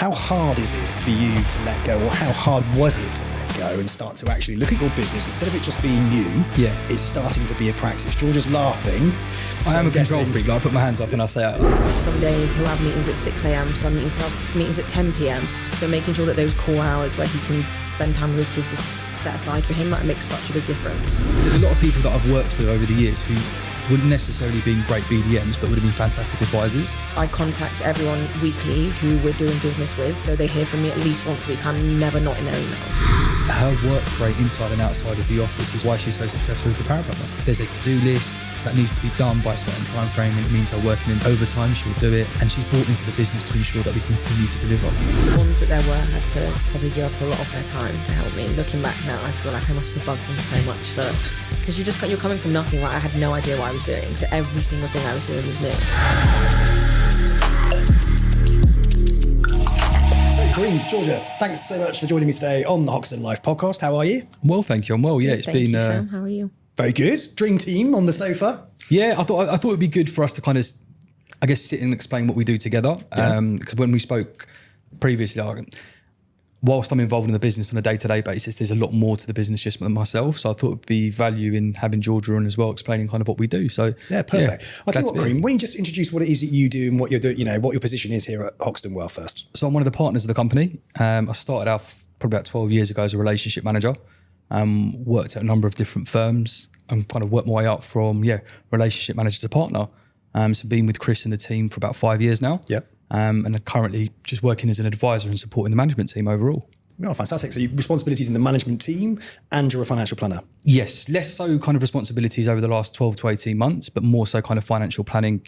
How hard is it for you to let go, or how hard was it to let go and start to actually look at your business instead of it just being you? Yeah, it's starting to be a practice. Georgia's laughing. I am a control freak. Like, I put my hands up and I say, some days he'll have meetings at 6 a.m. Some meetings he'll have meetings at 10 p.m. So making sure that those core hours where he can spend time with his kids is set aside for him, that makes such a big difference. There's a lot of people that I've worked with over the years who wouldn't necessarily be great BDMs, but would have been fantastic advisors. I contact everyone weekly who we're doing business with, so they hear from me at least once a week. I'm never not in their emails. Her work rate inside and outside of the office is why she's so successful as a Paraplanner. If there's a to-do list that needs to be done by a certain time frame and it means her working in overtime, she'll do it. And she's brought into the business to ensure that we continue to deliver. The ones that there were had to probably give up a lot of their time to help me. Looking back now, I feel like I must have bugged them so much because you're coming from nothing, right? I had no idea what I was doing, so every single thing I was doing was new. Kareem, Georgia, thanks so much for joining me today on the Hoxton Life podcast. How are you? Well, thank you. I'm well. Yeah, Thank you, Sam. How are you? Very good. Dream team on the sofa. Yeah, I thought it'd be good for us to kind of, I guess, sit and explain what we do together. Because when we spoke previously, whilst I'm involved in the business on a day-to-day basis, there's a lot more to the business just than myself. So I thought it'd be value in having Georgia on as well, explaining kind of what we do. So yeah, perfect. I'll tell you what, Kareem, why don't you just introduce what it is that you do and what you're doing, what your position is here at Hoxton Wealth first. So I'm one of the partners of the company. I started out probably about 12 years ago as a relationship manager. Worked at a number of different firms and kind of worked my way up from relationship manager to partner. So been with Chris and the team for about 5 years now. Yep. And are currently just working as an advisor and supporting the management team overall. Oh, fantastic. So your responsibilities in the management team and you're a financial planner? Yes, less so kind of responsibilities over the last 12 to 18 months, but more so kind of financial planning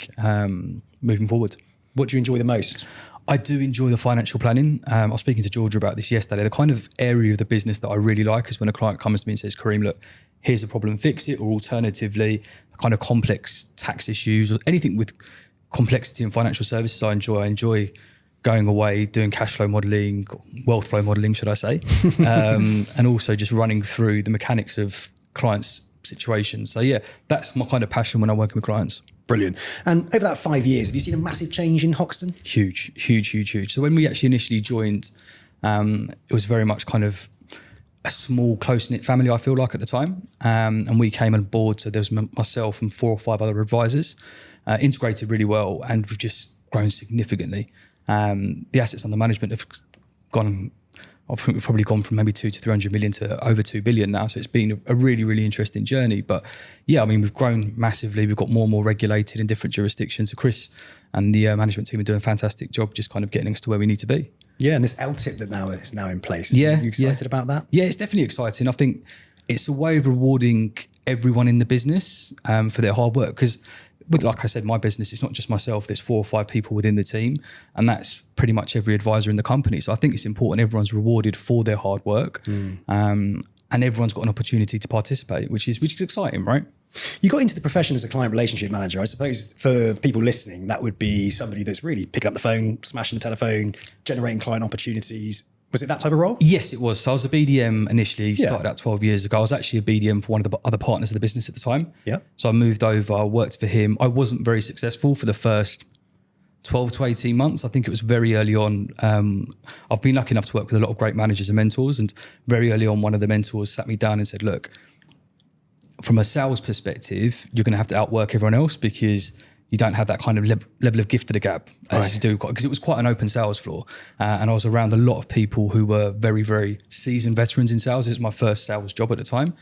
moving forward. What do you enjoy the most? I do enjoy the financial planning. I was speaking to Georgia about this yesterday. The kind of area of the business that I really like is when a client comes to me and says, Kareem, look, here's a problem, fix it, or alternatively, kind of complex tax issues or anything with complexity in financial services I enjoy. I enjoy going away, doing cash flow modelling, wealth flow modelling, should I say, and also just running through the mechanics of clients' situations. So yeah, that's my kind of passion when I'm working with clients. Brilliant. And over that 5 years, have you seen a massive change in Hoxton? Huge. So when we actually initially joined, it was very much kind of a small, close-knit family, I feel like, at the time. And we came on board, so there was myself and 4 or 5 other advisors, integrated really well, and we've just grown significantly. The assets under management have gone, I think we've probably gone from maybe 200 to 300 million to over 2 billion now. So it's been a really, really interesting journey. But yeah, I mean, we've grown massively. We've got more and more regulated in different jurisdictions. So Chris and the management team are doing a fantastic job just kind of getting us to where we need to be. Yeah, and this LTIP that is now in place. Yeah. Are you excited about that? Yeah, it's definitely exciting. I think it's a way of rewarding everyone in the business for their hard work. Because like I said, my business, it's not just myself, there's 4 or 5 people within the team, and that's pretty much every advisor in the company. So I think it's important everyone's rewarded for their hard work, and everyone's got an opportunity to participate, which is exciting, right? You got into the profession as a client relationship manager. I suppose for the people listening, that would be somebody that's really picking up the phone, smashing the telephone, generating client opportunities. Was it that type of role? Yes, it was. So I was a BDM initially, started out 12 years ago. I was actually a BDM for one of the other partners of the business at the time. Yeah. So I moved over, worked for him. I wasn't very successful for the first 12 to 18 months. I think it was very early on. I've been lucky enough to work with a lot of great managers and mentors, and very early on, one of the mentors sat me down and said, look, from a sales perspective, you're going to have to outwork everyone else because you don't have that kind of level of gift to the gab as you do, because it was quite an open sales floor. And I was around a lot of people who were very, very seasoned veterans in sales. It was my first sales job at the time.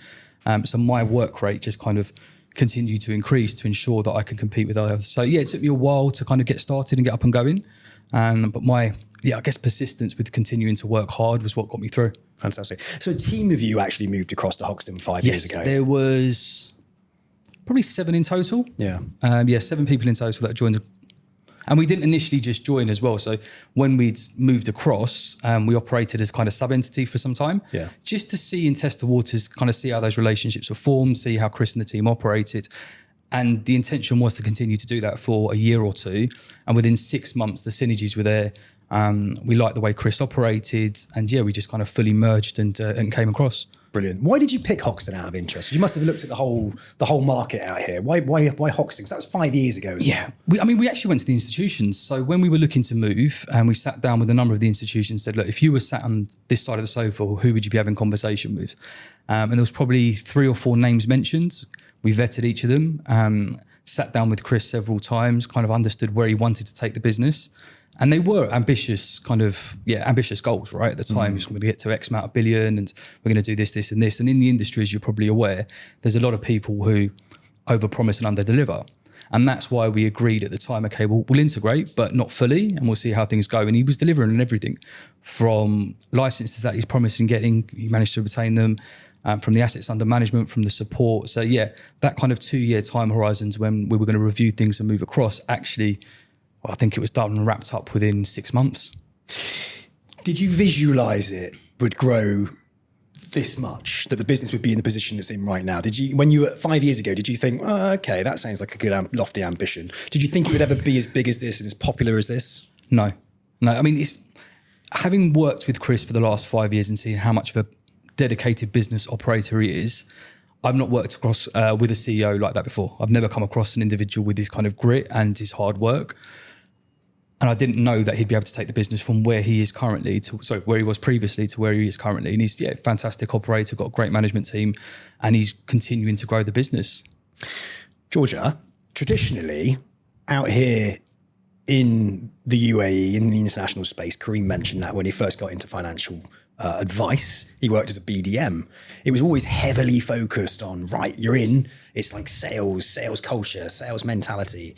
So my work rate just kind of continued to increase to ensure that I can compete with others. So yeah, it took me a while to kind of get started and get up and going. But my, I guess persistence with continuing to work hard was what got me through. Fantastic. So a team of you actually moved across to Hoxton 5 years ago. Yes, there was probably 7 in total. Yeah. 7 people in total that joined. And we didn't initially just join as well. So when we'd moved across, we operated as kind of sub-entity for some time. Yeah. Just to see and test the waters, kind of see how those relationships were formed, see how Chris and the team operated. And the intention was to continue to do that for a year or 2. And within 6 months, the synergies were there. We liked the way Chris operated. And yeah, we just kind of fully merged and came across. Brilliant. Why did you pick Hoxton out of interest? You must have looked at the whole market out here. Why Hoxton? 'Cause that was 5 years ago. Yeah, we actually went to the institutions. So when we were looking to move, and we sat down with a number of the institutions, said, look, if you were sat on this side of the sofa, who would you be having conversation with? And there was probably 3 or 4 names mentioned. We vetted each of them, sat down with Chris several times, kind of understood where he wanted to take the business. And they were ambitious goals, right? At the time, we're going to get to X amount of billion and we're going to do this, this and this. And in the industry, as you're probably aware, there's a lot of people who overpromise and underdeliver. And that's why we agreed at the time, okay, we'll integrate, but not fully, and we'll see how things go. And he was delivering on everything from licenses that he's promising getting. He managed to obtain them, from the assets under management, from the support. So yeah, that kind of 2-year time horizons when we were going to review things and move across, actually, well, I think it was done and wrapped up within 6 months. Did you visualize it would grow this much, that the business would be in the position it's in right now? Did you, when you were 5 years ago, did you think, oh, okay, that sounds like a good lofty ambition? Did you think it would ever be as big as this and as popular as this? No. I mean, it's having worked with Chris for the last 5 years and seeing how much of a dedicated business operator he is. I've not worked across with a CEO like that before. I've never come across an individual with his kind of grit and his hard work. And I didn't know that he'd be able to take the business from where he is currently where he was previously to where he is currently. And he's a fantastic operator, got a great management team, and he's continuing to grow the business. Georgia, traditionally out here in the UAE, in the international space, Kareem mentioned that when he first got into financial advice, he worked as a BDM. It was always heavily focused on, right, you're in, it's like sales culture, sales mentality.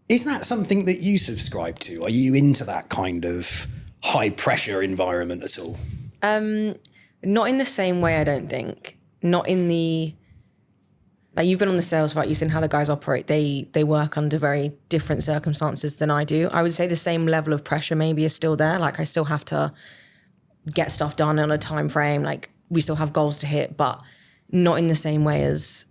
Is that something that you subscribe to? Are you into that kind of high pressure environment at all? Not in the same way, I don't think. Not in the, like, you've been on the sales, right? You've seen how the guys operate. They work under very different circumstances than I do. I would say the same level of pressure maybe is still there. Like, I still have to get stuff done on a time frame. Like, we still have goals to hit, but not in the same way as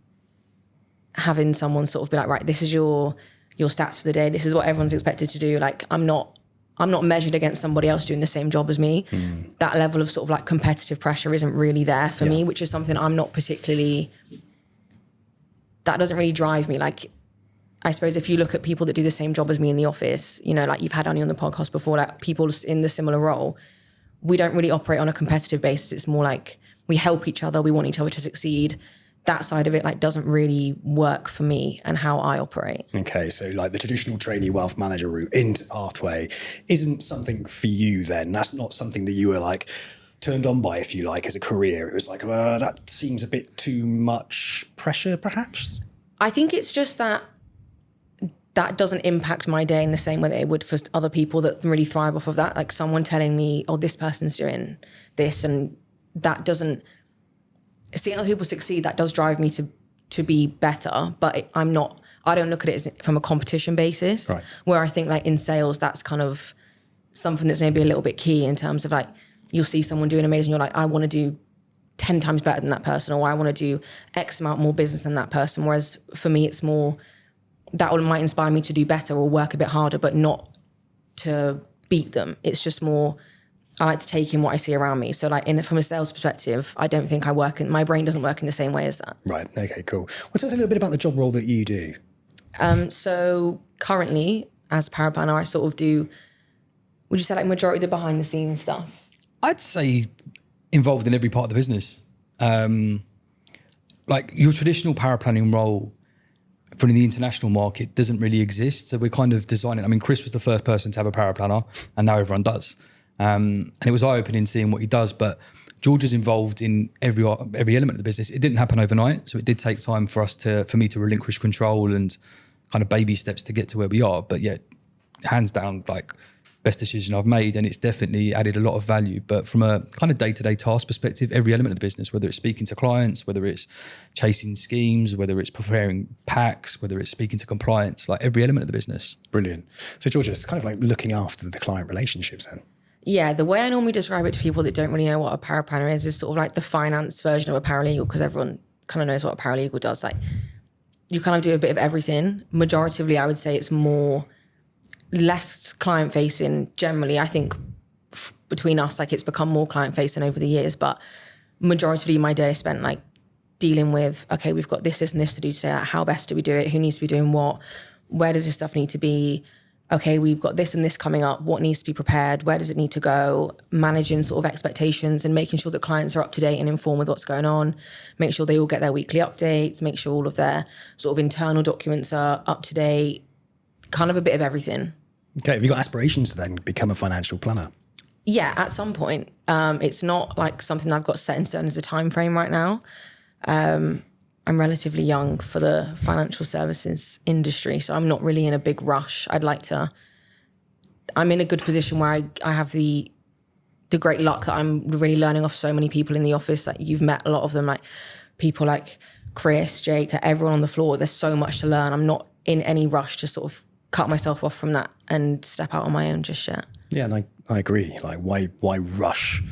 having someone sort of be like, right, this is your stats for the day. This is what everyone's expected to do. Like, I'm not measured against somebody else doing the same job as me. That level of sort of like competitive pressure isn't really there for me, which is something I'm not particularly, that doesn't really drive me. Like, I suppose if you look at people that do the same job as me in the office, you know, like you've had Annie on the podcast before, like people in the similar role, we don't really operate on a competitive basis. It's more like we help each other. We want each other to succeed. That side of it like doesn't really work for me and how I operate. Okay, so like the traditional trainee wealth manager route into Pathway isn't something for you then. That's not something that you were like turned on by, if you like, as a career. It was like, that seems a bit too much pressure, perhaps? I think it's just that doesn't impact my day in the same way that it would for other people that really thrive off of that. Like someone telling me, oh, this person's doing this, and that doesn't, seeing other people succeed, that does drive me to be better, but I don't look at it as from a competition basis, right. Where I think like in sales, that's kind of something that's maybe a little bit key in terms of like, you'll see someone doing amazing, you're like, I want to do 10 times better than that person, or I want to do X amount more business than that person. Whereas for me, it's more, that might inspire me to do better or work a bit harder, but not to beat them. It's just more, I like to take in what I see around me. So like from a sales perspective, I don't think my brain doesn't work in the same way as that. Right, okay, cool. Well, tell us a little bit about the job role that you do. So currently as Paraplanner, I sort of do, would you say like majority of the behind the scenes stuff? I'd say involved in every part of the business. Like your traditional paraplanning role from the international market doesn't really exist. So we're kind of designing, I mean, Chris was the first person to have a paraplanner and now everyone does. And it was eye-opening seeing what he does, but Georgia's involved in every element of the business. It didn't happen overnight, so it did take time for me to relinquish control and kind of baby steps to get to where we are. But yeah, hands down, like best decision I've made, and it's definitely added a lot of value. But from a kind of day-to-day task perspective, every element of the business, whether it's speaking to clients, whether it's chasing schemes, whether it's preparing packs, whether it's speaking to compliance, like every element of the business. Brilliant. So Georgia, it's kind of like looking after the client relationships then. Yeah, the way I normally describe it to people that don't really know what a paraplanner is sort of like the finance version of a paralegal, because everyone kind of knows what a paralegal does. Like you kind of do a bit of everything. Majoritively, I would say it's less client facing generally. I think between us, like it's become more client facing over the years, but majority of my day is spent like dealing with, okay, we've got this and this to do today. Like, how best do we do it? Who needs to be doing what? Where does this stuff need to be? Okay, we've got this and this coming up. What needs to be prepared? Where does it need to go? Managing sort of expectations and making sure that clients are up to date and informed with what's going on. Make sure they all get their weekly updates. Make sure all of their sort of internal documents are up to date. Kind of a bit of everything. Okay, have you got aspirations to then become a financial planner? Yeah, at some point. It's not like something that I've got set in stone as a time frame right now. I'm relatively young for the financial services industry, so I'm not really in a big rush. I'm in a good position where I have the great luck that I'm really learning off so many people in the office. Like, you've met a lot of them, like people like Chris, Jake, everyone on the floor. There's so much to learn. I'm not in any rush to sort of cut myself off from that and step out on my own just yet. Yeah, and I agree. Like, why rush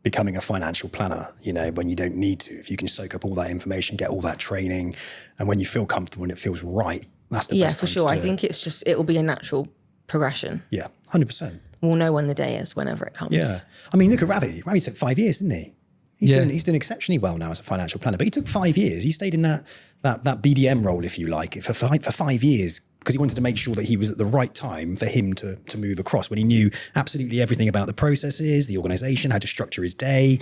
becoming a financial planner, when you don't need to? If you can soak up all that information, get all that training, and when you feel comfortable and it feels right, that's the best time to do it. I think it will be a natural progression. Yeah, 100%. We'll know when the day is, whenever it comes. Yeah. I mean, look at Ravi. Ravi took 5 years, didn't he? He's doing exceptionally well now as a financial planner, but he took 5 years. He stayed in that BDM role, if you like, for 5 years, because he wanted to make sure that he was at the right time for him to move across, when he knew absolutely everything about the processes, the organization, how to structure his day.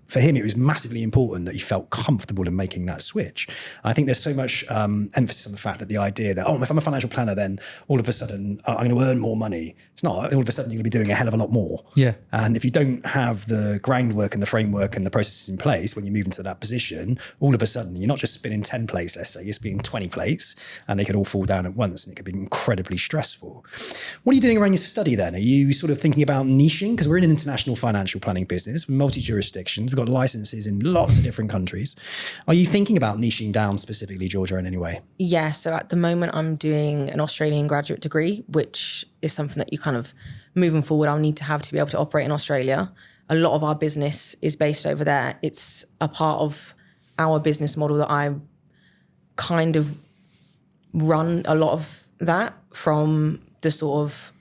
For him, it was massively important that he felt comfortable in making that switch. I think there's so much emphasis on the fact that the idea that, if I'm a financial planner, then all of a sudden I'm going to earn more money. It's not. All of a sudden you're going to be doing a hell of a lot more. Yeah. And if you don't have the groundwork and the framework and the processes in place when you move into that position, all of a sudden you're not just spinning 10 plates, let's say, you're spinning 20 plates, and they could all fall down at once, and it could be incredibly stressful. What are you doing around your study then? Are you sort of thinking about niching? Because we're in an international financial planning business with multi-jurisdictions. We've got licenses in lots of different countries. Are you thinking about niching down specifically, Georgia, in any way? Yeah, so at the moment I'm doing an Australian graduate degree, which is something that you kind of, moving forward, I'll need to have to be able to operate in Australia. A lot of our business is based over there. It's a part of our business model that I kind of run a lot of that, from the sort of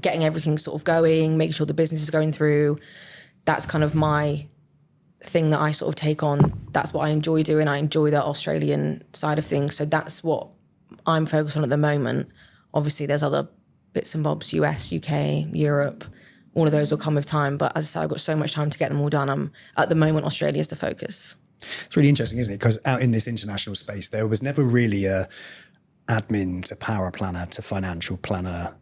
getting everything sort of going, making sure the business is going through. That's kind of my thing that I sort of take on. That's what I enjoy doing. I enjoy the Australian side of things. So that's what I'm focused on at the moment. Obviously, there's other bits and bobs, US, UK, Europe. All of those will come with time. But as I said, I've got so much time to get them all done. At the moment, Australia is the focus. It's really interesting, isn't it? Because out in this international space, there was never really a admin to paraplanner to financial planner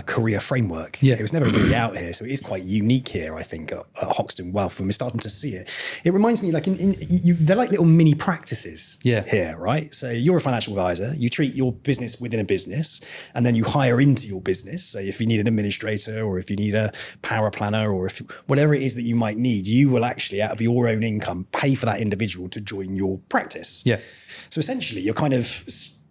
career framework. Yeah. It was never really out here. So it is quite unique here, I think, at Hoxton Wealth, and we're starting to see it. It reminds me, like, they're like little mini practices here, right? So you're a financial advisor, you treat your business within a business, and then you hire into your business. So if you need an administrator, or if you need a paraplanner, or if whatever it is that you might need, you will actually, out of your own income, pay for that individual to join your practice. Yeah. So essentially,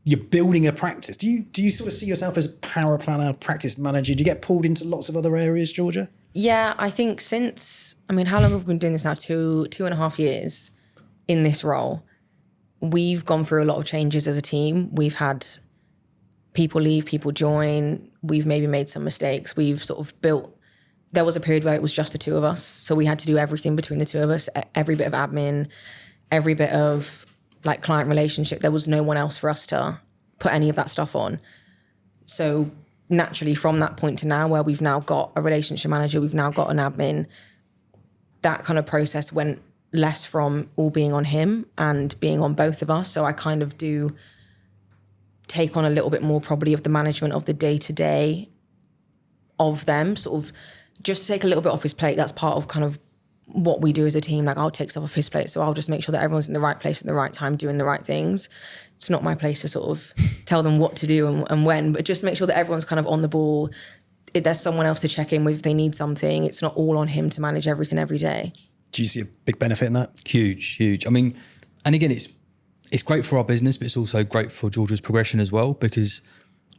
you're building a practice. Do you sort of see yourself as a paraplanner, practice manager? Do you get pulled into lots of other areas, Georgia? Yeah, I think how long have we been doing this now? 2.5 years in this role. We've gone through a lot of changes as a team. We've had people leave, people join. We've maybe made some mistakes. We've sort of built, there was a period where it was just the two of us. So we had to do everything between the two of us, every bit of admin, every bit of like client relationship. There was no one else for us to put any of that stuff on. So naturally, from that point to now, where we've now got a relationship manager, we've now got an admin, that kind of process went less from all being on him and being on both of us. So I kind of do take on a little bit more probably of the management of the day-to-day of them, sort of just to take a little bit off his plate. That's part of kind of what we do as a team. Like, I'll take stuff off his plate, so I'll just make sure that everyone's in the right place at the right time, doing the right things. It's not my place to sort of tell them what to do and when, but just make sure that everyone's kind of on the ball. If there's someone else to check in with if they need something, it's not all on him to manage everything every day. Do you see a big benefit in that? Huge. I mean, and again, it's great for our business, but it's also great for Georgia's progression as well, because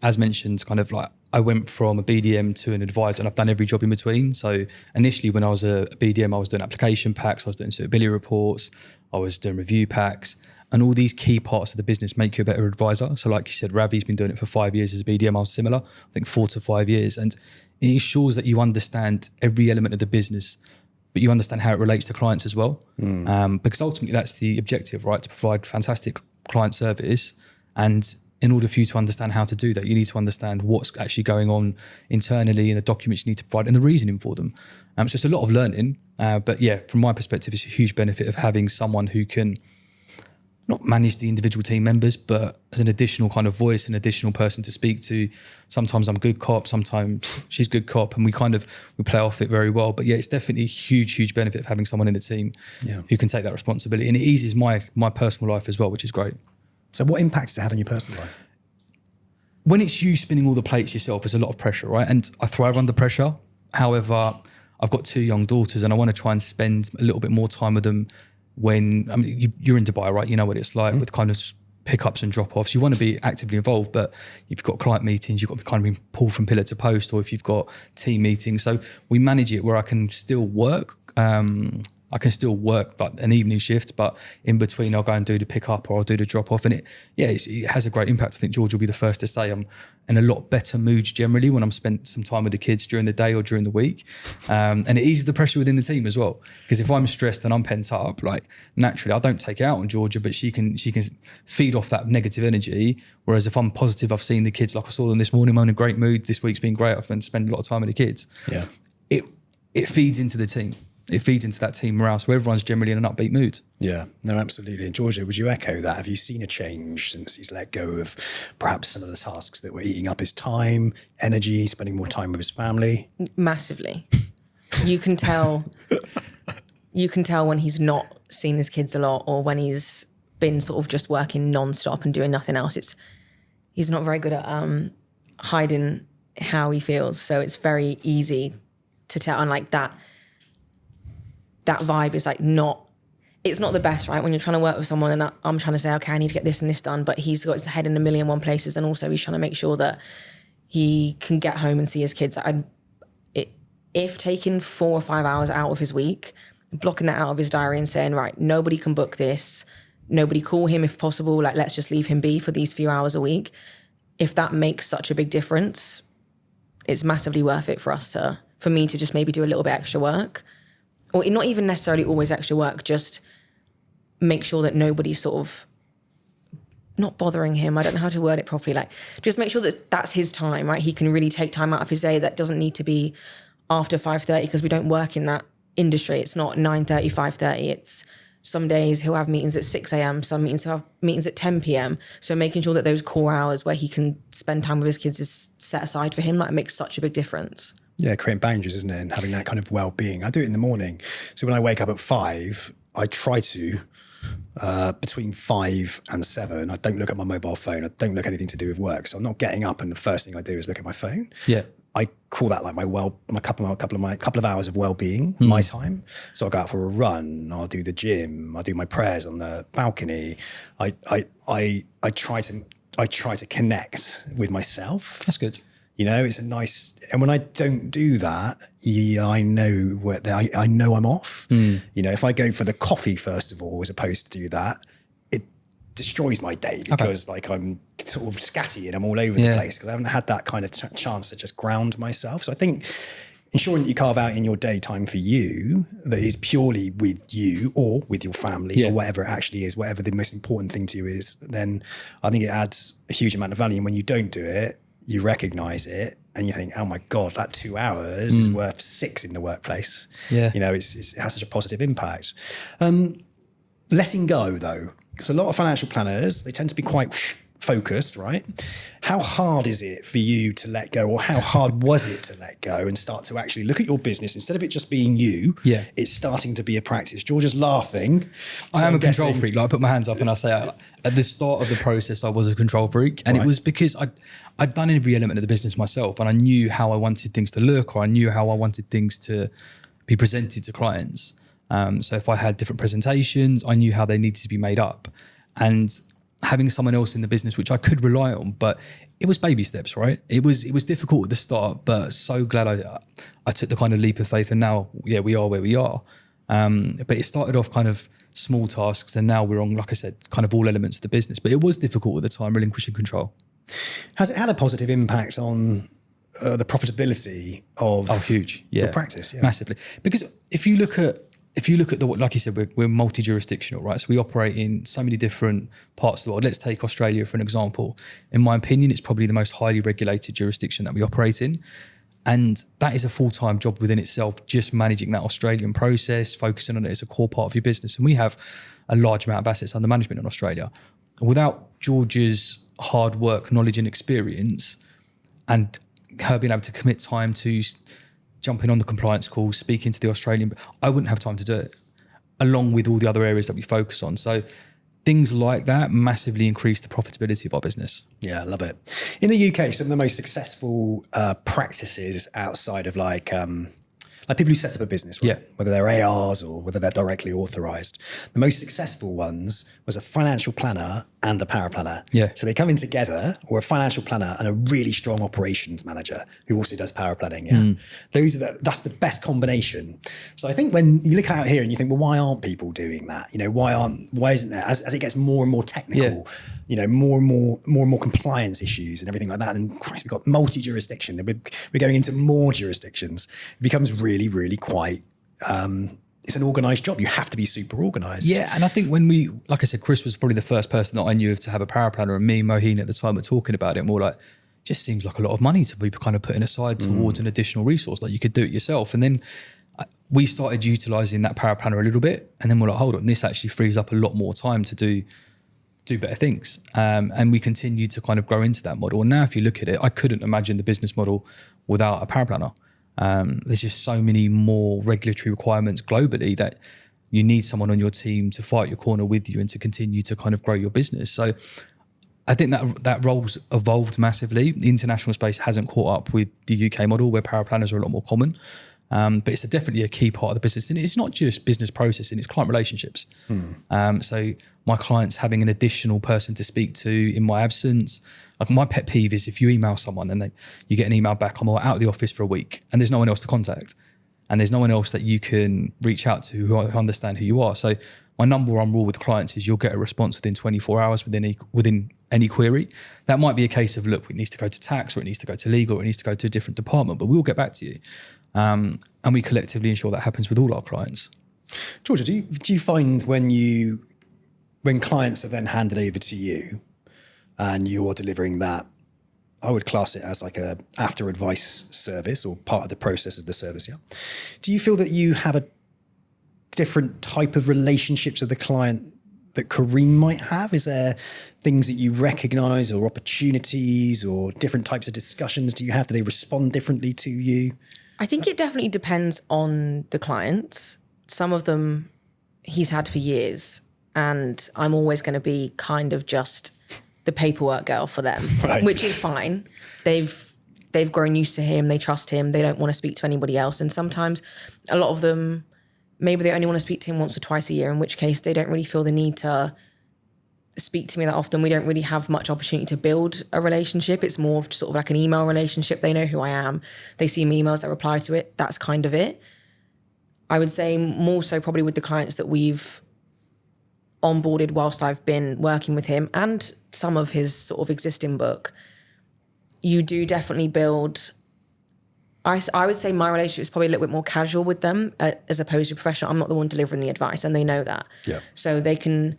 as mentioned, kind of like I went from a BDM to an advisor, and I've done every job in between. So initially when I was a BDM, I was doing application packs, I was doing suitability reports, I was doing review packs, and all these key parts of the business make you a better advisor. So like you said, Ravi's been doing it for 5 years as a BDM. I was similar, I think 4 to 5 years. And it ensures that you understand every element of the business but you understand how it relates to clients as well. Because ultimately that's the objective, right? To provide fantastic client service. And in order for you to understand how to do that, you need to understand what's actually going on internally and the documents you need to provide and the reasoning for them. So it's a lot of learning. But yeah, from my perspective, it's a huge benefit of having someone who can not manage the individual team members, but as an additional kind of voice, an additional person to speak to. Sometimes I'm good cop, sometimes she's good cop, and we play off it very well. But yeah, it's definitely a huge benefit of having someone in the team who can take that responsibility. And it eases my personal life as well, which is great. So what impact does it have on your personal life? When it's you spinning all the plates yourself, there's a lot of pressure, right? And I thrive under pressure. However, I've got 2 young daughters and I want to try and spend a little bit more time with them when, I mean, you're in Dubai, right? You know what it's like with kind of pickups and drop-offs. You want to be actively involved, but you've got client meetings, you've got to kind of be pulled from pillar to post, or if you've got team meetings. So we manage it where I can still work. Like an evening shift, but in between I'll go and do the pick up or I'll do the drop off. And it has a great impact. I think George will be the first to say I'm in a lot better mood generally when I'm spent some time with the kids during the day or during the week. And it eases the pressure within the team as well. Because if I'm stressed and I'm pent up, like naturally I don't take it out on Georgia, but she can feed off that negative energy. Whereas if I'm positive, I've seen the kids, like I saw them this morning, I'm in a great mood. This week's been great. I've been spending a lot of time with the kids. Yeah. It feeds into the team. It feeds into that team morale, so everyone's generally in an upbeat mood. Yeah, no, absolutely. And Georgia, would you echo that? Have you seen a change since he's let go of perhaps some of the tasks that were eating up his time, energy, spending more time with his family? Massively. You can tell when he's not seen his kids a lot or when he's been sort of just working non-stop and doing nothing else. He's not very good at hiding how he feels, so it's very easy to tell. And like that vibe is like it's not the best, right? When you're trying to work with someone and I'm trying to say, okay, I need to get this and this done, but he's got his head in a million one places, and also he's trying to make sure that he can get home and see his kids. If taking 4 or 5 hours out of his week, blocking that out of his diary and saying, right, nobody can book this, nobody call him if possible, like let's just leave him be for these few hours a week. If that makes such a big difference, it's massively worth it for me to just maybe do a little bit extra work. Or not even necessarily always extra work, just make sure that nobody's sort of not bothering him. I don't know how to word it properly. Like, just make sure that that's his time, right? He can really take time out of his day. That doesn't need to be after 5:30 because we don't work in that industry. It's not 9:30, 5:30. It's some days he'll have meetings at 6 a.m. Some meetings he'll have meetings at 10 p.m. So making sure that those core hours where he can spend time with his kids is set aside for him, like, makes such a big difference. Yeah, creating boundaries, isn't it? And having that kind of well-being. I do it in the morning. So when I wake up at 5, I try to, between 5 and 7, I don't look at my mobile phone. I don't look at anything to do with work. So I'm not getting up and the first thing I do is look at my phone. Yeah. I call that like my couple of hours of well-being, my time. So I'll go out for a run. I'll do the gym. I'll do my prayers on the balcony. I try to connect with myself. That's good. You know, it's a nice, and when I don't do that, I know I'm off. You know, if I go for the coffee first of all, as opposed to do that, it destroys my day because like I'm sort of scatty and I'm all over the place because I haven't had that kind of chance to just ground myself. So I think ensuring that you carve out in your day time for you that is purely with you or with your family or whatever it actually is, whatever the most important thing to you is, then I think it adds a huge amount of value. And when you don't do it, you recognize it and you think, oh my God, that 2 hours is worth 6 in the workplace. Yeah. You know, it has such a positive impact. Letting go though, because a lot of financial planners, they tend to be quite focused, right? How hard is it for you to let go, or how hard was it to let go and start to actually look at your business instead of it just being you? Yeah, it's starting to be a practice. Georgia's laughing. I am a control freak. Like, I put my hands up and I say, at the start of the process, I was a control freak, and it was because I'd done every element of the business myself, and I knew how I wanted things to look, or I knew how I wanted things to be presented to clients. So if I had different presentations, I knew how they needed to be made up, and having someone else in the business, which I could rely on, but it was baby steps, right? It was difficult at the start, but so glad I took the kind of leap of faith, and now, we are where we are. But it started off kind of small tasks, and now we're on, like I said, kind of all elements of the business. But it was difficult at the time, relinquishing control. Has it had a positive impact on the profitability of huge, your practice, massively. Because if you look at the, like you said, we're multi-jurisdictional, right? So we operate in so many different parts of the world. Let's take Australia for an example. In my opinion, it's probably the most highly regulated jurisdiction that we operate in. And that is a full-time job within itself, just managing that Australian process, focusing on it as a core part of your business. And we have a large amount of assets under management in Australia. Without Georgia's hard work, knowledge and experience, and her being able to commit time to jumping on the compliance calls, speaking to the Australian, I wouldn't have time to do it, along with all the other areas that we focus on. So things like that massively increase the profitability of our business. Yeah, I love it. In the UK, some of the most successful practices outside of like people who set up a business, right? Whether they're ARs or whether they're directly authorized. The most successful ones was a financial planner and a paraplanner. Yeah. So they come in together, or a financial planner and a really strong operations manager who also does paraplanning. Yeah. That's the best combination. So I think when you look out here and you think, well, why aren't people doing that? You know, why isn't there, as it gets more and more technical, you know, more and more compliance issues and everything like that. And Christ, we've got multi-jurisdiction. We're going into more jurisdictions. It becomes really, really quite, it's an organised job. You have to be super organised. Yeah, and I think like I said, Chris was probably the first person that I knew of to have a paraplanner, and me and Moheen at the time were talking about it, and we're like, just seems like a lot of money to be kind of putting aside towards an additional resource. Like you could do it yourself. And then we started utilising that paraplanner a little bit, and then we're like, hold on, this actually frees up a lot more time to do better things. And we continue to kind of grow into that model. And now if you look at it, I couldn't imagine the business model without a paraplanner. There's just so many more regulatory requirements globally that you need someone on your team to fight your corner with you and to continue to kind of grow your business. So I think that role's evolved massively. The international space hasn't caught up with the UK model, where paraplanners are a lot more common. But it's definitely a key part of the business. And it's not just business processing, it's client relationships. So my clients having an additional person to speak to in my absence. Like my pet peeve is if you email someone and you get an email back, I'm out of the office for a week, and there's no one else to contact. And there's no one else that you can reach out to who understand who you are. So my number one rule with clients is you'll get a response within 24 hours within any query. That might be a case of, look, it needs to go to tax, or it needs to go to legal, or it needs to go to a different department, but we'll get back to you. And we collectively ensure that happens with all our clients. Georgia, do you find when clients are then handed over to you and you are delivering that, I would class it as like a after advice service or part of the process of the service, yeah? Do you feel that you have a different type of relationships with the client that Kareem might have? Is there things that you recognise, or opportunities, or different types of discussions do you have? Do they respond differently to you? I think it definitely depends on the clients. Some of them he's had for years, and I'm always going to be kind of just the paperwork girl for them, right, which is fine. They've grown used to him. They trust him. They don't want to speak to anybody else. And sometimes a lot of them, maybe they only want to speak to him once or twice a year, in which case they don't really feel the need to speak to me that often. We don't really have much opportunity to build a relationship. It's more of sort of like an email relationship. They know who I am. They see my emails, they reply to it. That's kind of it. I would say more so probably with the clients that we've onboarded whilst I've been working with him, and some of his sort of existing book, you do definitely build. I would say my relationship is probably a little bit more casual with them as opposed to professional. I'm not the one delivering the advice, and they know that. Yeah. So they can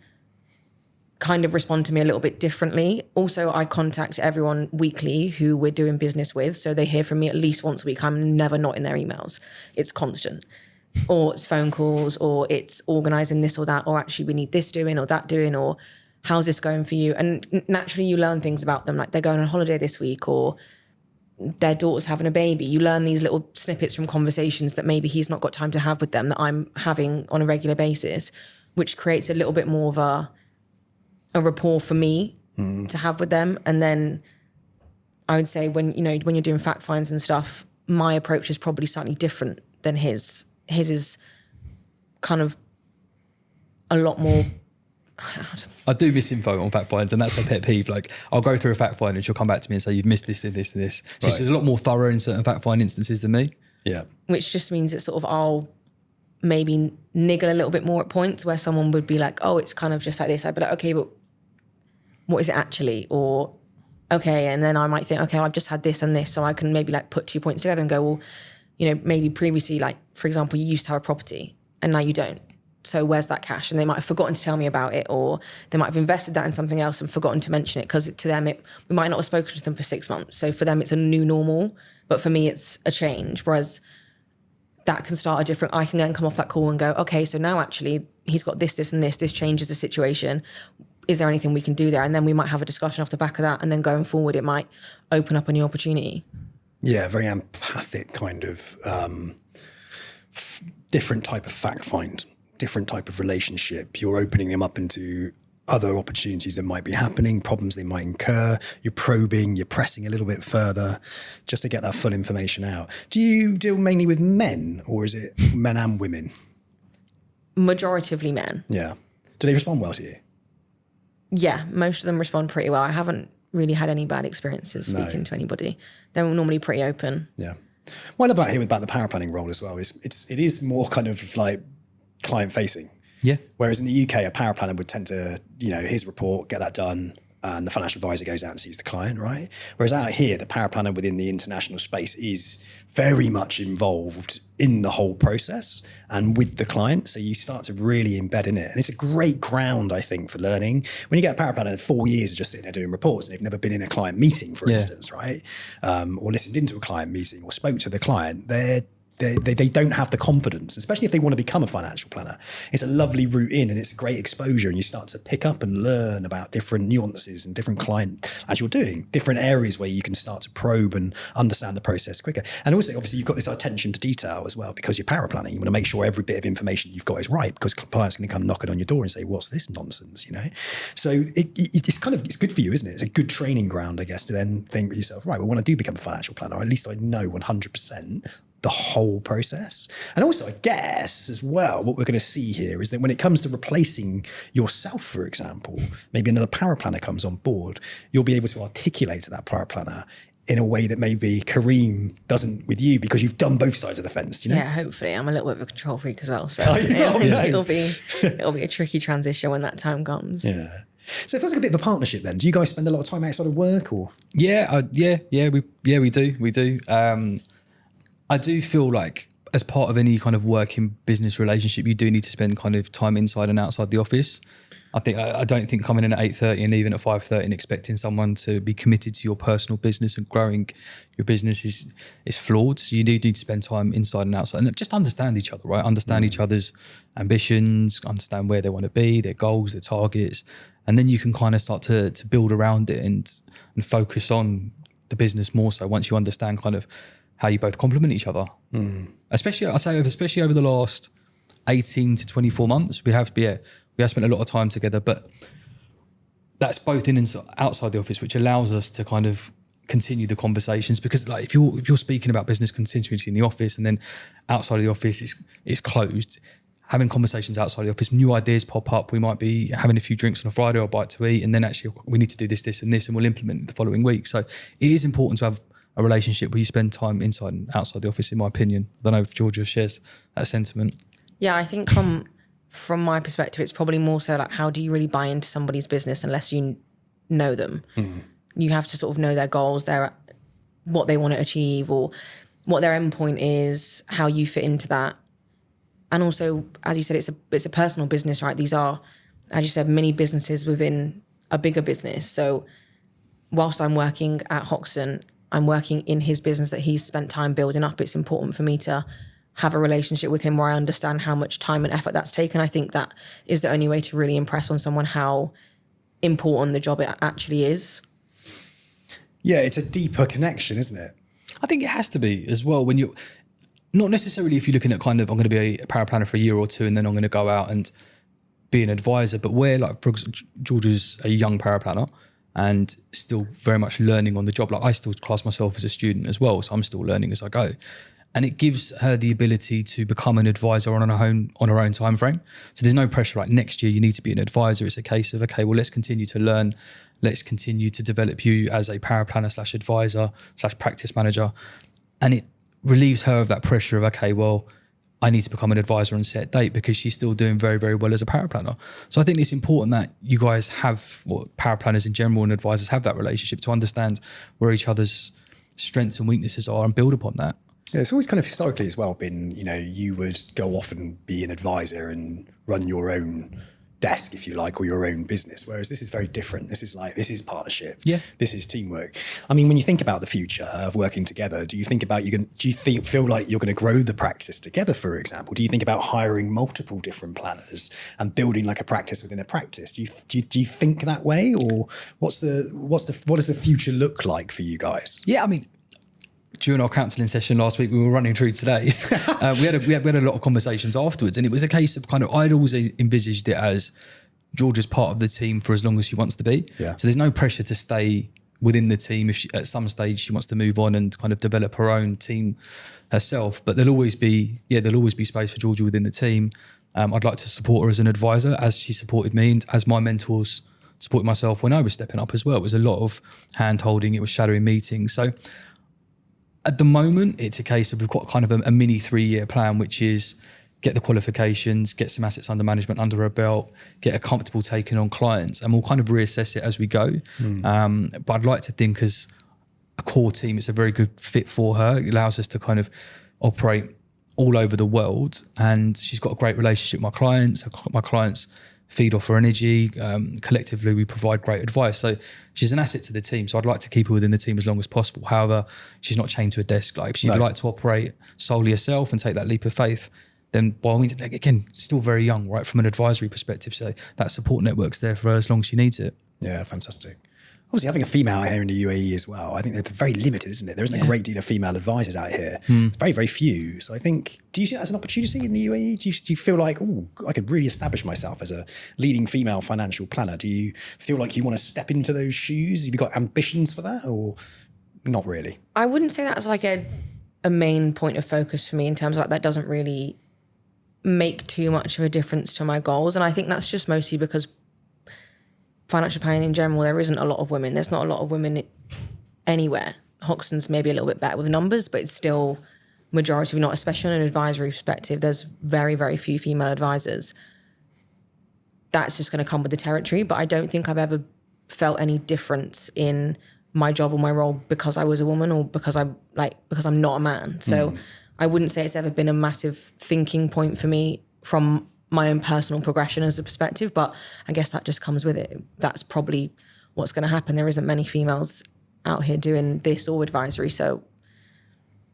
kind of respond to me a little bit differently. Also, I contact everyone weekly who we're doing business with, so they hear from me at least once a week. I'm never not in their emails. It's constant. Or it's phone calls, or it's organising this or that, or actually we need this doing or that doing, or how's this going for you? And naturally you learn things about them, like they're going on holiday this week, or their daughter's having a baby. You learn these little snippets from conversations that maybe he's not got time to have with them that I'm having on a regular basis, which creates a little bit more of a rapport for me to have with them. And then I would say when you're doing fact finds and stuff, my approach is probably slightly different than his. His is kind of a lot more. I do miss info on fact finds, and that's my pet peeve. Like, I'll go through a fact find and she'll come back to me and say, you've missed this and this and this. So she's a lot more thorough in certain fact find instances than me. Yeah. Which just means that sort of I'll maybe niggle a little bit more at points where someone would be like, oh, it's kind of just like this. I'd be like, okay, but what is it actually? Or okay, and then I might think, okay, well, I've just had this and this, so I can maybe like put 2 points together and go, well, you know, maybe previously, like for example, you used to have a property and now you don't. So where's that cash? And they might have forgotten to tell me about it, or they might have invested that in something else and forgotten to mention it, because to them, we might not have spoken to them for 6 months. So for them, it's a new normal, but for me, it's a change. Whereas that can start a different, I can then come off that call and go, okay, so now actually he's got this, this and this changes the situation. Is there anything we can do there? And then we might have a discussion off the back of that. And then going forward, it might open up a new opportunity. Yeah, very empathic kind of different type of fact find, different type of relationship. You're opening them up into other opportunities that might be happening, problems they might incur. You're probing, you're pressing a little bit further just to get that full information out. Do you deal mainly with men, or is it men and women? Majoritively men. Yeah. Do they respond well to you? Yeah, most of them respond pretty well. I haven't really had any bad experiences speaking to anybody. They're normally pretty open. Yeah. What I love about here about the paraplanning role as well is it is more kind of like client facing. Yeah. Whereas in the UK, a paraplanner would tend to, you know, his report, get that done, and the financial advisor goes out and sees the client, right? Whereas out here, the paraplanner within the international space is very much involved in the whole process and with the client. So you start to really embed in it. And it's a great ground, I think, for learning. When you get a paraplanner, 4 years of just sitting there doing reports and they've never been in a client meeting, for instance, right? Or listened into a client meeting or spoke to the client, they don't have the confidence, especially if they want to become a financial planner. It's a lovely route in, and it's a great exposure, and you start to pick up and learn about different nuances and different client, as you're doing, different areas where you can start to probe and understand the process quicker. And also, obviously, you've got this attention to detail as well, because you're paraplanning. You want to make sure every bit of information you've got is right, because clients can come knocking on your door and say, what's this nonsense, you know? So it's good for you, isn't it? It's a good training ground, I guess, to then think with yourself, right, well, when I do become a financial planner, at least I know 100% the whole process. And also, I guess, as well, what we're going to see here is that when it comes to replacing yourself, for example, maybe another paraplanner comes on board, you'll be able to articulate to that paraplanner in a way that maybe Kareem doesn't with you, because you've done both sides of the fence, you know? Yeah, hopefully. I'm a little bit of a control freak as well. So no. it'll be a tricky transition when that time comes. Yeah. So it feels like a bit of a partnership then. Do you guys spend a lot of time outside of work, or? Yeah, we do. I do feel like as part of any kind of working business relationship, you do need to spend kind of time inside and outside the office. I don't think coming in at 8:30 and leaving at 5:30 and expecting someone to be committed to your personal business and growing your business is flawed. So you do need to spend time inside and outside and just understand each other, right? Understand each other's ambitions, understand where they want to be, their goals, their targets. And then you can kind of start to build around it and focus on the business more so once you understand kind of how you both complement each other. Especially over the last 18 to 24 months, we have spent a lot of time together, but that's both in and outside the office, which allows us to kind of continue the conversations, because like if you're speaking about business continuity in the office and then outside of the office it's closed, having conversations outside the office, new ideas pop up. We might be having a few drinks on a Friday or a bite to eat, and then actually we need to do this and this, and we'll implement it the following week. So it is important to have a relationship where you spend time inside and outside the office, in my opinion. I don't know if Georgia shares that sentiment. Yeah, I think from my perspective, it's probably more so like, how do you really buy into somebody's business unless you know them? You have to sort of know their goals, what they want to achieve, or what their end point is, how you fit into that. And also, as you said, it's a personal business, right? These are, as you said, mini businesses within a bigger business. So whilst I'm working at Hoxton, I'm working in his business that he's spent time building up. It's important for me to have a relationship with him where I understand how much time and effort that's taken. I think that is the only way to really impress on someone how important the job it actually is. Yeah, it's a deeper connection, isn't it? I think it has to be as well. When you, not necessarily if you're looking at kind of, I'm going to be a paraplanner for a year or two and then I'm going to go out and be an advisor, but where like Georgia's a young paraplanner and still very much learning on the job. Like I still class myself as a student as well, so I'm still learning as I go. And it gives her the ability to become an advisor on her own time frame. So there's no pressure like next year you need to be an advisor. It's a case of, okay, well, let's continue to learn. Let's continue to develop you as a paraplanner / advisor / practice manager. And it relieves her of that pressure of, okay, well, I need to become an advisor on set date because she's still doing very, very well as a paraplanner. So I think it's important that you guys have, paraplanners in general and advisors have that relationship to understand where each other's strengths and weaknesses are and build upon that. Yeah, it's always kind of historically as well been, you would go off and be an advisor and run your own desk, if you like, or your own business. Whereas this is very different. This is partnership. Yeah. This is teamwork. I mean, when you think about the future of working together, do you feel like you're going to grow the practice together, for example? Do you think about hiring multiple different planners and building like a practice within a practice? Do you think that way, or what does the future look like for you guys? Yeah, I mean, during our counselling session last week, we were running through today. We had a lot of conversations afterwards, and it was a case of I'd always envisaged it as Georgia's part of the team for as long as she wants to be. Yeah. So there's no pressure to stay within the team if at some stage she wants to move on and kind of develop her own team herself. But there'll always be space for Georgia within the team. I'd like to support her as an advisor, as she supported me, and as my mentors supported myself when I was stepping up as well. It was a lot of hand holding. It was shadowing meetings. So at the moment, it's a case of we've got kind of a mini 3-year plan, which is get the qualifications, get some assets under management under her belt, get her comfortable taking on clients, and we'll kind of reassess it as we go. But I'd like to think as a core team, it's a very good fit for her. It allows us to kind of operate all over the world, and she's got a great relationship with my clients. My clients feed off her energy. Collectively, we provide great advice. So she's an asset to the team. So I'd like to keep her within the team as long as possible. However, she's not chained to a desk. Like if she'd like to operate solely herself and take that leap of faith, then by all means, again, still very young, right, from an advisory perspective. So that support network's there for her as long as she needs it. Yeah, fantastic. Obviously, having a female out here in the UAE as well, I think they're very limited, isn't it? There isn't a great deal of female advisors out here. Very, very few. So I think, do you see that as an opportunity in the UAE? Do you feel like, I could really establish myself as a leading female financial planner? Do you feel like you want to step into those shoes? Have you got ambitions for that, or not really? I wouldn't say that's like a main point of focus for me in terms of that doesn't really make too much of a difference to my goals. And I think that's just mostly because financial planning in general, there isn't a lot of women. There's not a lot of women anywhere. Hoxton's maybe a little bit better with numbers, but it's still majority not, especially on an advisory perspective. There's very, very few female advisors. That's just going to come with the territory. But I don't think I've ever felt any difference in my job or my role because I was a woman or because I'm not a man. So I wouldn't say it's ever been a massive thinking point for me from my own personal progression as a perspective, but I guess that just comes with it. That's probably what's going to happen. There isn't many females out here doing this or advisory, so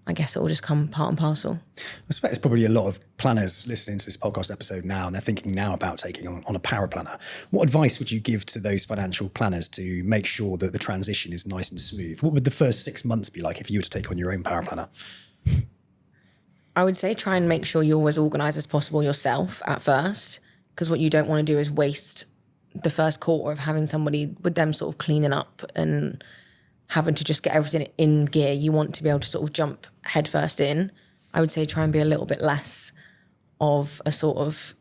I guess it will just come part and parcel. I suspect there's probably a lot of planners listening to this podcast episode now, and they're thinking now about taking on a paraplanner. What advice would you give to those financial planners to make sure that the transition is nice and smooth? What would the first 6 months be like if you were to take on your own paraplanner? I would say try and make sure you're as organised as possible yourself at first, because what you don't want to do is waste the first quarter of having somebody with them sort of cleaning up and having to just get everything in gear. You want to be able to sort of jump headfirst in. I would say try and be a little bit less of a sort of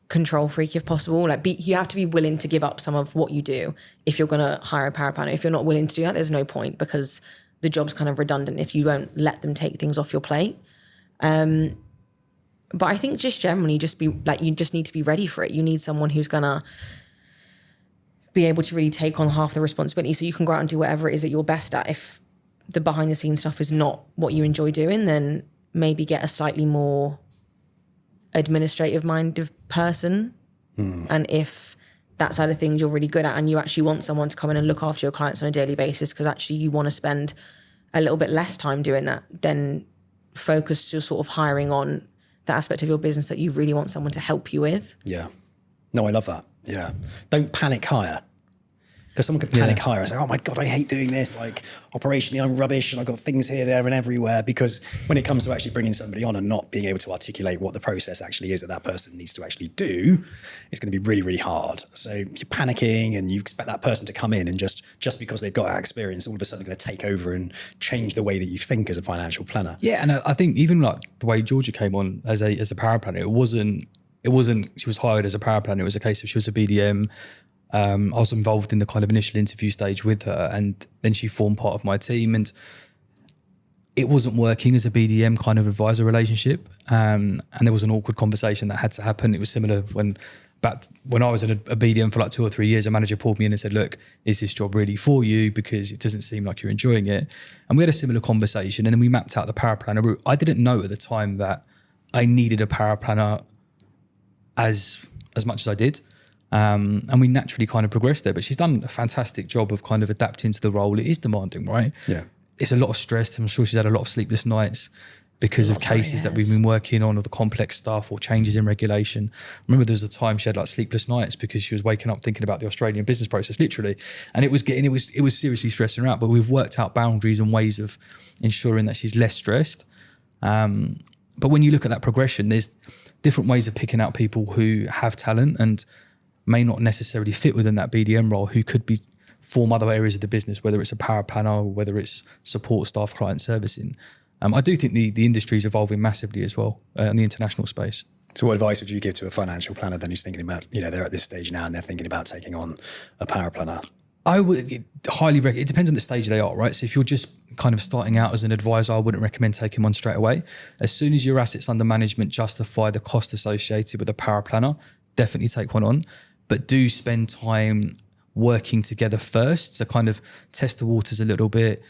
control freak if possible. You have to be willing to give up some of what you do if you're going to hire a paraplanner. If you're not willing to do that, there's no point, because the job's kind of redundant if you don't let them take things off your plate. But I think just generally you just need to be ready for it. You need someone who's gonna be able to really take on half the responsibility so you can go out and do whatever it is that you're best at. If the behind the scenes stuff is not what you enjoy doing, then maybe get a slightly more administrative minded person. And if that side of things you're really good at and you actually want someone to come in and look after your clients on a daily basis because actually you want to spend a little bit less time doing that, then focus your sort of hiring on the aspect of your business that you really want someone to help you with. Yeah. No, I love that. Yeah. Don't panic hire. Because someone could panic hire and say, oh my God, I hate doing this. Like operationally, I'm rubbish and I've got things here, there and everywhere. Because when it comes to actually bringing somebody on and not being able to articulate what the process actually is that person needs to actually do, it's going to be really, really hard. So you're panicking and you expect that person to come in and just because they've got that experience, all of a sudden going to take over and change the way that you think as a financial planner. Yeah, and I think even like the way Georgia came on as a paraplanner, it wasn't she was hired as a paraplanner. It was a case of she was a BDM. I was involved in the kind of initial interview stage with her, and then she formed part of my team. And it wasn't working as a BDM kind of advisor relationship. And there was an awkward conversation that had to happen. It was similar when I was in a BDM for like 2 or 3 years, a manager pulled me in and said, look, is this job really for you? Because it doesn't seem like you're enjoying it. And we had a similar conversation, and then we mapped out the Paraplanner route. I didn't know at the time that I needed a Paraplanner as much as I did. And we naturally kind of progressed there, but she's done a fantastic job of kind of adapting to the role. It is demanding, right? Yeah. It's a lot of stress. I'm sure she's had a lot of sleepless nights because of cases that we've been working on, or the complex stuff, or changes in regulation. I remember there was a time she had like sleepless nights because she was waking up thinking about the Australian business process, literally. And it was seriously stressing her out, but we've worked out boundaries and ways of ensuring that she's less stressed. But when you look at that progression, there's different ways of picking out people who have talent and may not necessarily fit within that BDM role, who could form other areas of the business, whether it's a Paraplanner or whether it's support staff, client servicing. I do think the industry is evolving massively as well in the international space. So what advice would you give to a financial planner then who's thinking about, they're at this stage now and they're thinking about taking on a Paraplanner? I would highly recommend, it depends on the stage they are, right? So if you're just kind of starting out as an advisor, I wouldn't recommend taking one straight away. As soon as your assets under management justify the cost associated with a Paraplanner, definitely take one on. But do spend time working together first. So kind of test the waters a little bit,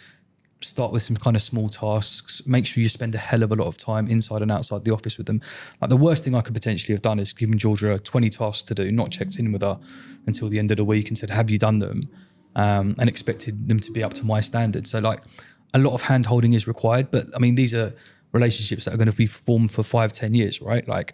start with some kind of small tasks, make sure you spend a hell of a lot of time inside and outside the office with them. Like the worst thing I could potentially have done is given Georgia 20 tasks to do, not checked in with her until the end of the week and said, have you done them? And expected them to be up to my standards. So like a lot of hand holding is required, but I mean, these are relationships that are going to be formed for 5-10 years, right? Like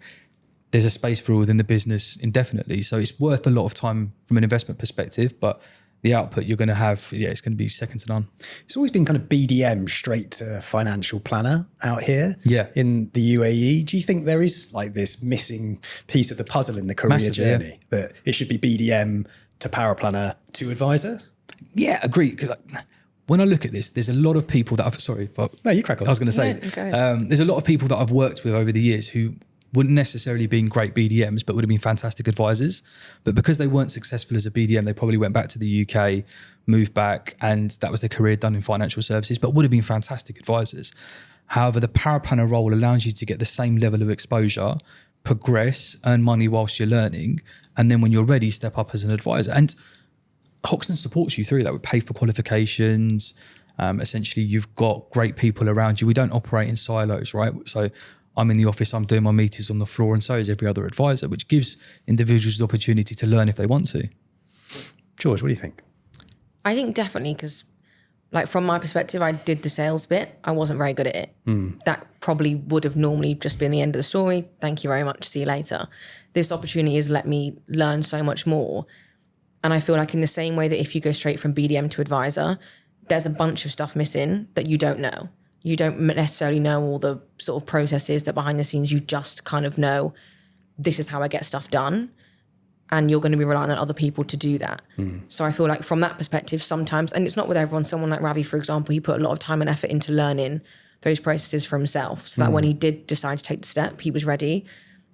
there's a space for all within the business indefinitely. So it's worth a lot of time from an investment perspective, but the output you're going to have, it's going to be second to none. It's always been kind of BDM straight to financial planner out here in the UAE. Do you think there is like this missing piece of the puzzle in the career journey that it should be BDM to Paraplanner to advisor? Yeah, agree. Because when I look at this, there's a lot of people that No, you crack on. I was going to say, there's a lot of people that I've worked with over the years who wouldn't necessarily been great BDMs, but would have been fantastic advisors. But because they weren't successful as a BDM, they probably went back to the UK, moved back, and that was their career done in financial services, but would have been fantastic advisors. However, the Paraplanner role allows you to get the same level of exposure, progress, earn money whilst you're learning, and then when you're ready, step up as an advisor. And Hoxton supports you through that. We pay for qualifications. Essentially, you've got great people around you. We don't operate in silos, right? So I'm in the office, I'm doing my meetings on the floor, and so is every other advisor, which gives individuals the opportunity to learn if they want to. George, what do you think? I think definitely, because like from my perspective, I did the sales bit. I wasn't very good at it. That probably would have normally just been the end of the story. Thank you very much. See you later. This opportunity has let me learn so much more. And I feel like in the same way that if you go straight from BDM to advisor, there's a bunch of stuff missing that you don't know. You don't necessarily know all the sort of processes that behind the scenes, you just kind of know this is how I get stuff done. And you're going to be relying on other people to do that. So I feel like from that perspective, sometimes, and it's not with everyone, someone like Ravi, for example, he put a lot of time and effort into learning those processes for himself so that when he did decide to take the step, he was ready.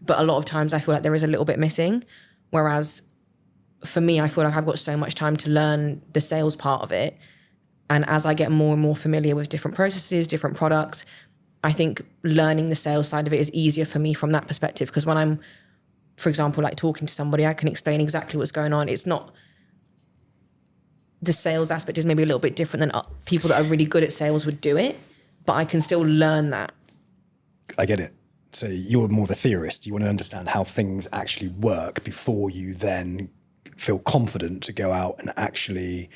But a lot of times I feel like there is a little bit missing. Whereas for me, I feel like I've got so much time to learn the sales part of it. And as I get more and more familiar with different processes, different products, I think learning the sales side of it is easier for me from that perspective. Because when I'm, for example, like talking to somebody, I can explain exactly what's going on. It's not, the sales aspect is maybe a little bit different than people that are really good at sales would do it, but I can still learn that. I get it. So you're more of a theorist. You want to understand how things actually work before you then feel confident to go out and actually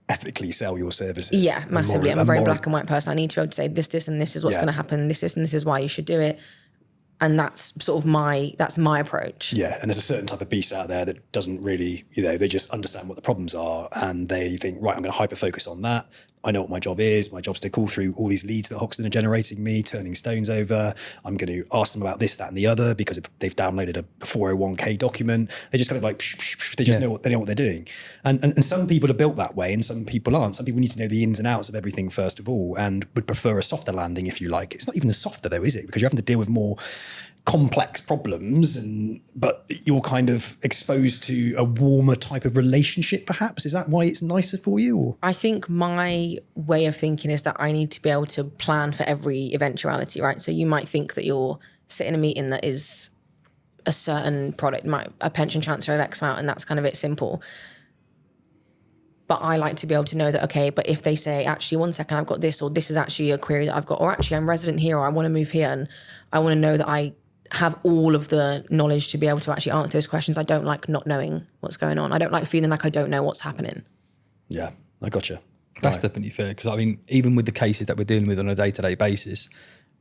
ethically sell your services. Yeah, massively. I'm a very black and white person. I need to be able to say this, and this is what's going to happen. This, and this is why you should do it. And that's sort of that's my approach. Yeah, and there's a certain type of beast out there that doesn't really, they just understand what the problems are and they think, right, I'm going to hyper-focus on that. I know what my job is. My job's to call through all these leads that Hoxton are generating me, turning stones over. I'm going to ask them about this, that, and the other because if they've downloaded a 401k document, they just kind of like, they just know what they're doing. And some people are built that way and some people aren't. Some people need to know the ins and outs of everything first of all and would prefer a softer landing if you like. It's not even a softer though, is it? Because you're having to deal with more complex problems, but you're kind of exposed to a warmer type of relationship, perhaps? Is that why it's nicer for you? Or? I think my way of thinking is that I need to be able to plan for every eventuality, right? So you might think that you're sitting in a meeting that is a certain product, a pension transfer of X amount, and that's kind of it, simple. But I like to be able to know that, okay, but if they say, actually, 1 second, I've got this, or this is actually a query that I've got, or actually I'm resident here, or I want to move here, and I want to know that I have all of the knowledge to be able to actually answer those questions. I don't like not knowing what's going on. I don't like feeling like I don't know what's happening. Yeah, I gotcha. That's definitely fair, because I mean, even with the cases that we're dealing with on a day-to-day basis,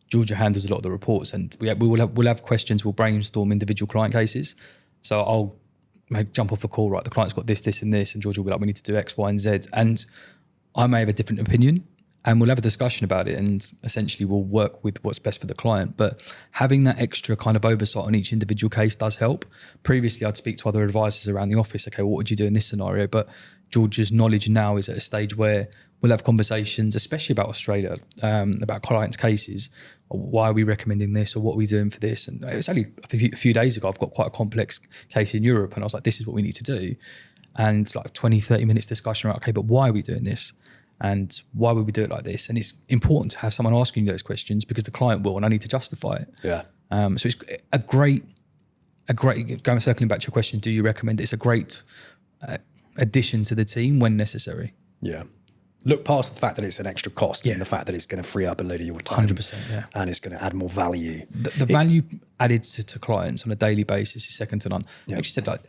Georgia handles a lot of the reports, and we'll have questions. We'll brainstorm individual client cases. So I'll jump off a call, right? The client's got this, and this, and Georgia will be like, we need to do X, Y, and Z. And I may have a different opinion, and we'll have a discussion about it, and essentially we'll work with what's best for the client. But having that extra kind of oversight on each individual case does help. Previously, I'd speak to other advisors around the office. Okay, what would you do in this scenario? But Georgia's knowledge now is at a stage where we'll have conversations, especially about Australia, about clients' cases. Why are we recommending this, or what are we doing for this? And it was only a few days ago, I've got quite a complex case in Europe, and I was like, this is what we need to do. And like 20, 30 minutes discussion around, okay, but why are we doing this? And why would we do it like this? And it's important to have someone asking you those questions, because the client will, and I need to justify it. Yeah. So it's a great, circling back to your question, do you recommend it? It's a great addition to the team when necessary. Yeah. Look past the fact that it's an extra cost and the fact that it's going to free up a load of your time. 100%, yeah. And it's going to add more value. The value added to clients on a daily basis is second to none. Yeah. Like you said, like,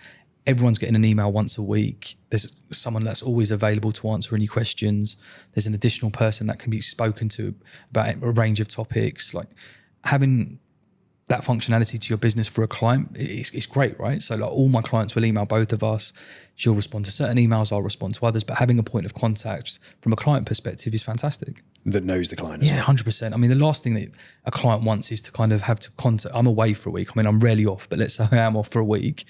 everyone's getting an email once a week. There's someone that's always available to answer any questions. There's an additional person that can be spoken to about a range of topics. Like, having that functionality to your business for a client, it's great, right? So like, all my clients will email both of us. She'll respond to certain emails, I'll respond to others, but having a point of contact from a client perspective is fantastic. That knows the client as well. 100%. I mean, the last thing that a client wants is to kind of have to contact, I'm away for a week. I mean, I'm rarely off, but let's say I am off for a week,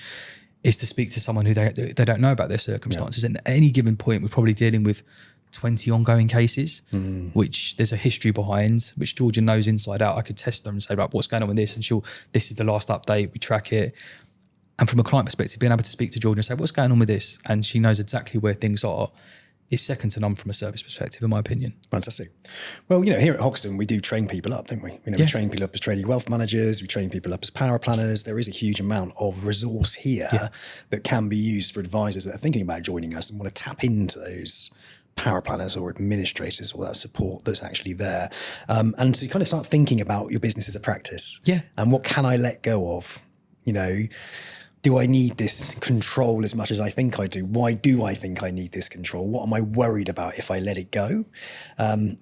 is to speak to someone who they don't know about their circumstances. And at any given point, we're probably dealing with 20 ongoing cases, which there's a history behind, which Georgia knows inside out. I could test them and say, right, what's going on with this? And this is the last update, we track it. And from a client perspective, being able to speak to Georgia and say, what's going on with this? And she knows exactly where things are, is second to none from a service perspective, in my opinion. Fantastic. Well, here at Hoxton, we do train people up, don't we? We train people up as trading wealth managers, we train people up as paraplanners. There is a huge amount of resource here that can be used for advisors that are thinking about joining us and want to tap into those paraplanners or administrators, or that support that's actually there. And so you kind of start thinking about your business as a practice. Yeah. And what can I let go of? Do I need this control as much as I think I do? Why do I think I need this control? What am I worried about if I let it go?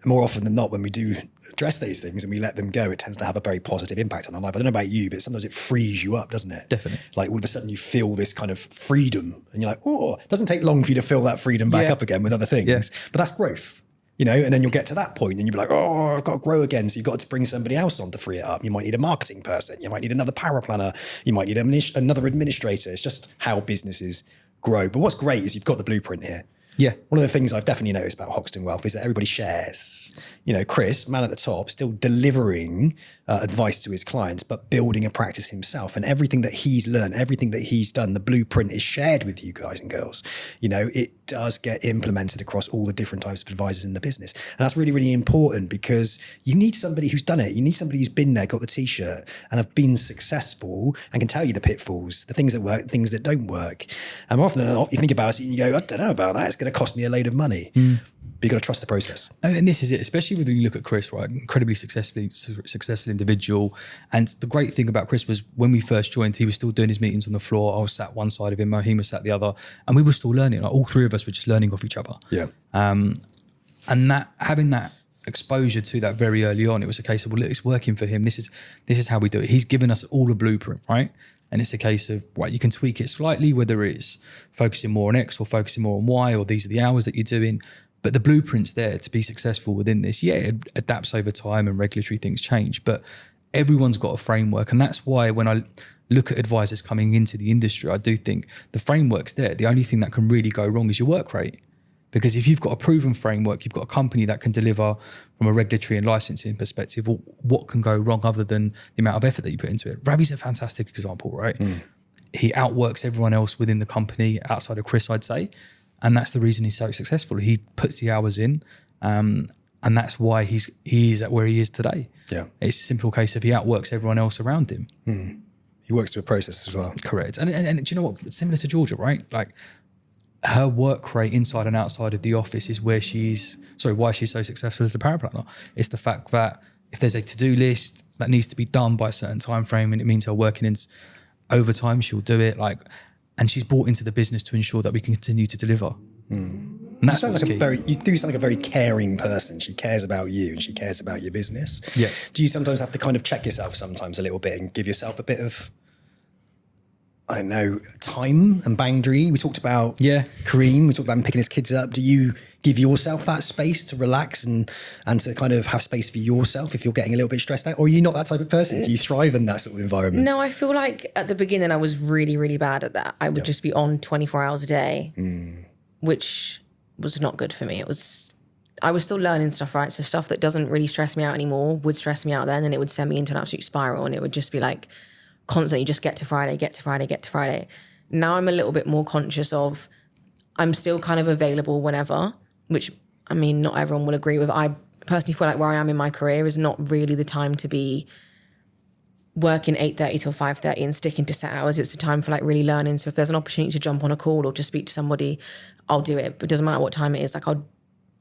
More often than not, when we do address these things and we let them go, it tends to have a very positive impact on our life. I don't know about you, but sometimes it frees you up, doesn't it? Definitely. Like all of a sudden you feel this kind of freedom and you're like, oh, it doesn't take long for you to fill that freedom back up again with other things. Yeah. But that's growth. And then you'll get to that point and you'll be like, oh, I've got to grow again. So you've got to bring somebody else on to free it up. You might need a marketing person. You might need another paraplanner. You might need another administrator. It's just how businesses grow. But what's great is you've got the blueprint here. Yeah. One of the things I've definitely noticed about Hoxton Wealth is that everybody shares. Chris, man at the top, still delivering advice to his clients, but building a practice himself. And everything that he's learned, everything that he's done, the blueprint is shared with you guys and girls. It does get implemented across all the different types of advisors in the business. And that's really, really important, because you need somebody who's done it. You need somebody who's been there, got the t-shirt and have been successful and can tell you the pitfalls, the things that work, things that don't work. And more often than not, you think about it and you go, I don't know about that. It's going to cost me a load of money. But you've got to trust the process. And this is it, especially when you look at Chris, right? Incredibly successful individual. And the great thing about Chris was when we first joined, he was still doing his meetings on the floor. I was sat one side of him, Mohim was sat the other. And we were still learning. Like, all three of us were just learning off each other. Yeah. And that having that exposure to that very early on, it was a case of, well, look, it's working for him. This is how we do it. He's given us all a blueprint, right? And it's a case of, right, you can tweak it slightly, whether it's focusing more on X or focusing more on Y, or these are the hours that you're doing. But the blueprint's there to be successful within this. Yeah, it adapts over time and regulatory things change, but everyone's got a framework. And that's why when I look at advisors coming into the industry, I do think the framework's there. The only thing that can really go wrong is your work rate. Because if you've got a proven framework, you've got a company that can deliver from a regulatory and licensing perspective, well, what can go wrong other than the amount of effort that you put into it? Ravi's a fantastic example, right? He outworks everyone else within the company outside of Chris, I'd say. And that's the reason he's so successful. He puts the hours in, and that's why he's at where he is today. Yeah. It's a simple case of he outworks everyone else around him. He works to a process as well. Correct. And do you know what? Similar to Georgia, right? Like, her work rate inside and outside of the office is why she's so successful as a paraplanner. It's the fact that if there's a to-do list that needs to be done by a certain time frame and it means her working in overtime, she'll do it. And she's brought into the business to ensure that we can continue to deliver. And that's what's key. You do sound like a very caring person. She cares about you and she cares about your business. Yeah. Do you sometimes have to kind of check yourself sometimes a little bit and give yourself a bit of, I don't know, time and boundary? We talked about Kareem, we talked about him picking his kids up. Do you give yourself that space to relax and to kind of have space for yourself if you're getting a little bit stressed out? Or are you not that type of person? Do you thrive in that sort of environment? No, I feel like at the beginning I was really, really bad at that. I would just be on 24 hours a day, which was not good for me. I was still learning stuff, right? So stuff that doesn't really stress me out anymore would stress me out then, and it would send me into an absolute spiral, and it would just be like constantly just get to Friday. Now I'm a little bit more conscious of, I'm still kind of available whenever, which, I mean, not everyone will agree with. I personally feel like where I am in my career is not really the time to be working 8:30 till 5:30 and sticking to set hours. It's a time for like really learning. So if there's an opportunity to jump on a call or to speak to somebody, I'll do it. But it doesn't matter what time it is. Like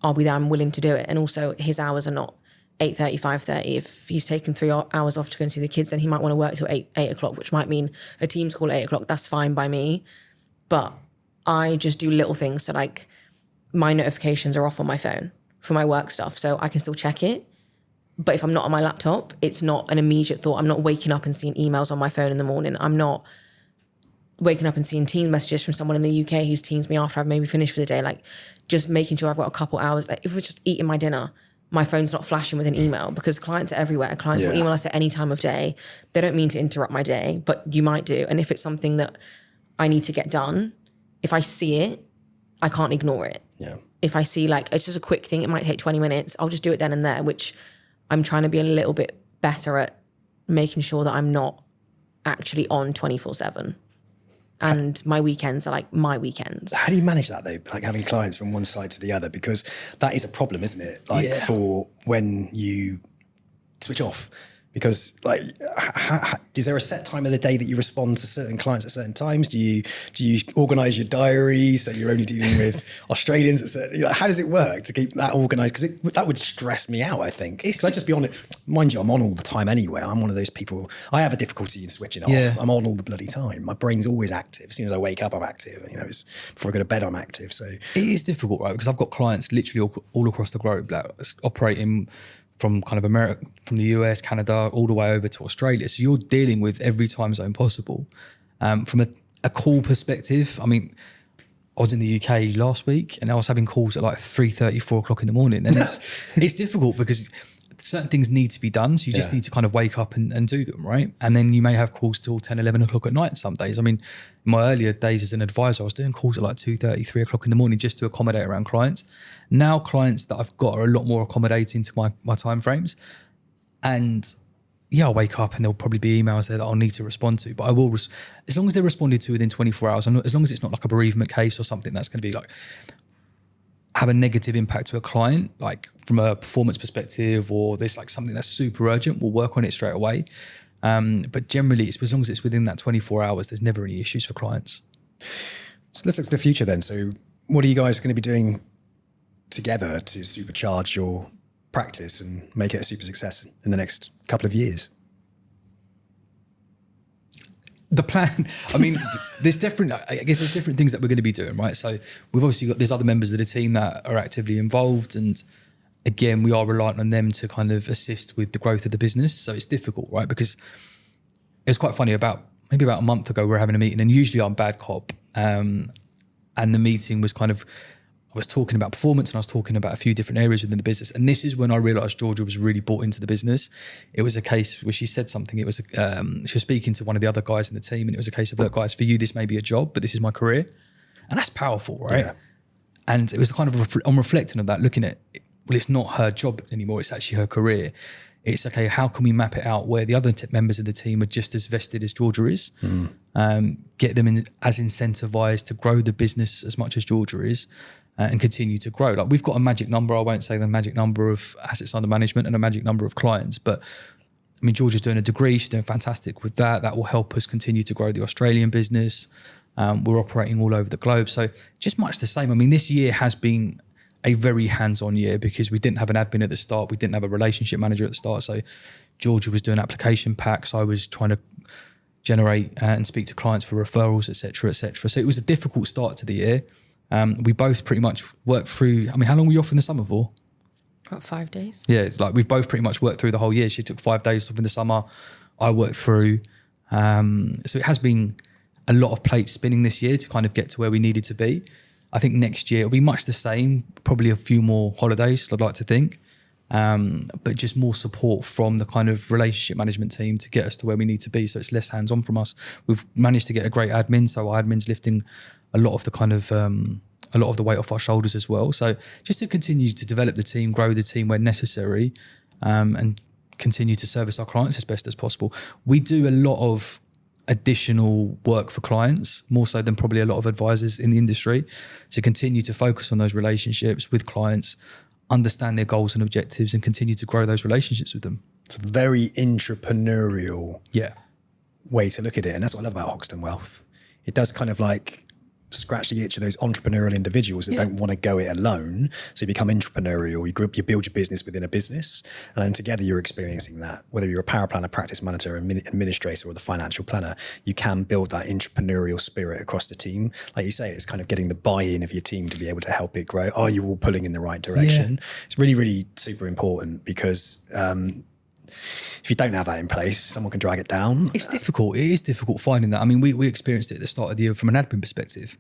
I'll be there. I'm willing to do it. And also his hours are not 8:30, 5:30. If he's taken 3 hours off to go and see the kids, then he might want to work till 8 o'clock, which might mean a team's call at 8 o'clock. That's fine by me. But I just do little things. So like my notifications are off on my phone for my work stuff. So I can still check it. But if I'm not on my laptop, it's not an immediate thought. I'm not waking up and seeing emails on my phone in the morning. I'm not waking up and seeing team messages from someone in the UK who's teams me after I've maybe finished for the day. Like just making sure I've got a couple hours. Like if we're just eating my dinner, my phone's not flashing with an email, because clients are everywhere. Clients will email us at any time of day. They don't mean to interrupt my day, but you might do. And if it's something that I need to get done, if I see it, I can't ignore it. Yeah. If I see like, it's just a quick thing, it might take 20 minutes, I'll just do it then and there, which I'm trying to be a little bit better at making sure that I'm not actually on 24/7. And my weekends are like my weekends. How do you manage that though? Like having clients from one side to the other, because that is a problem, isn't it? Like for when you switch off, because like, is there a set time of the day that you respond to certain clients at certain times? Do you organise your diary so you're only dealing with Australians at certain? How does it work to keep that organised? Because that would stress me out, I think. Because I'd just be on it. Mind you, I'm on all the time anyway. I'm one of those people. I have a difficulty in switching off. I'm on all the bloody time. My brain's always active. As soon as I wake up, I'm active. It's before I go to bed, I'm active. So it is difficult, right? Because I've got clients literally all across the globe that operating from kind of America, from the US, Canada, all the way over to Australia. So you're dealing with every time zone possible. From a call perspective, I mean, I was in the UK last week and I was having calls at like 3:30, 4 o'clock in the morning. And it's difficult because certain things need to be done. So you just need to kind of wake up and do them, right? And then you may have calls till 10, 11 o'clock at night some days. I mean, in my earlier days as an advisor, I was doing calls at like 2:30, 3 o'clock in the morning just to accommodate around clients. Now clients that I've got are a lot more accommodating to my timeframes. And I'll wake up and there'll probably be emails there that I'll need to respond to. But I will, as long as they're responded to within 24 hours, as long as it's not like a bereavement case or something that's going to be like, have a negative impact to a client, like from a performance perspective, or there's like something that's super urgent, we'll work on it straight away. But generally, it's as long as it's within that 24 hours, there's never any issues for clients. So let's look to the future then. So what are you guys going to be doing together to supercharge your practice and make it a super success in the next couple of years? The plan, I mean, there's different things that we're going to be doing, right? So we've obviously got, there's other members of the team that are actively involved. And again, we are reliant on them to kind of assist with the growth of the business. So it's difficult, right? Because it was quite funny, maybe about a month ago, we were having a meeting, and usually I'm bad cop. And the meeting was kind of, I was talking about performance and I was talking about a few different areas within the business. And this is when I realised Georgia was really bought into the business. It was a case where she said something. It was, she was speaking to one of the other guys in the team, and it was a case of, look, guys, for you, this may be a job, but this is my career. And that's powerful, right? Yeah. And it was kind of on reflecting on that, looking at, well, it's not her job anymore, it's actually her career. It's okay, how can we map it out where the other members of the team are just as vested as Georgia is? Get them as incentivized to grow the business as much as Georgia is, and continue to grow. Like, we've got a magic number, I won't say the magic number of assets under management and a magic number of clients, but I mean, Georgia's doing a degree, she's doing fantastic with that. That will help us continue to grow the Australian business. We're operating all over the globe. So just much the same. I mean, this year has been a very hands-on year because we didn't have an admin at the start. We didn't have a relationship manager at the start. So Georgia was doing application packs. I was trying to generate and speak to clients for referrals, et cetera, et cetera. So it was a difficult start to the year. We both pretty much worked through, I mean, how long were you off in the summer for? About 5 days. Yeah, it's like we've both pretty much worked through the whole year. She took 5 days off in the summer. I worked through. So it has been a lot of plates spinning this year to kind of get to where we needed to be. I think next year it'll be much the same, probably a few more holidays, I'd like to think, but just more support from the kind of relationship management team to get us to where we need to be. So it's less hands-on from us. We've managed to get a great admin, so our admin's lifting a lot of the kind of a lot of the weight off our shoulders as well. So just to continue to develop the team, grow the team where necessary, and continue to service our clients as best as possible. We do a lot of additional work for clients, more so than probably a lot of advisors in the industry, to continue to focus on those relationships with clients, understand their goals and objectives, and continue to grow those relationships with them. It's a very intrapreneurial Yeah. way to look at it. And that's what I love about Hoxton Wealth. It does kind of like scratch the itch of those entrepreneurial individuals that don't want to go it alone. So you become intrapreneurial, you build your business within a business, and then together you're experiencing that. Whether you're a paraplanner, practice manager, administrator, or the financial planner, you can build that entrepreneurial spirit across the team. Like you say, it's kind of getting the buy-in of your team to be able to help it grow. Are you all pulling in the right direction? Yeah. It's really, really super important because if you don't have that in place, someone can drag it down. It's difficult. It is difficult finding that. I mean, we experienced it at the start of the year from an admin perspective.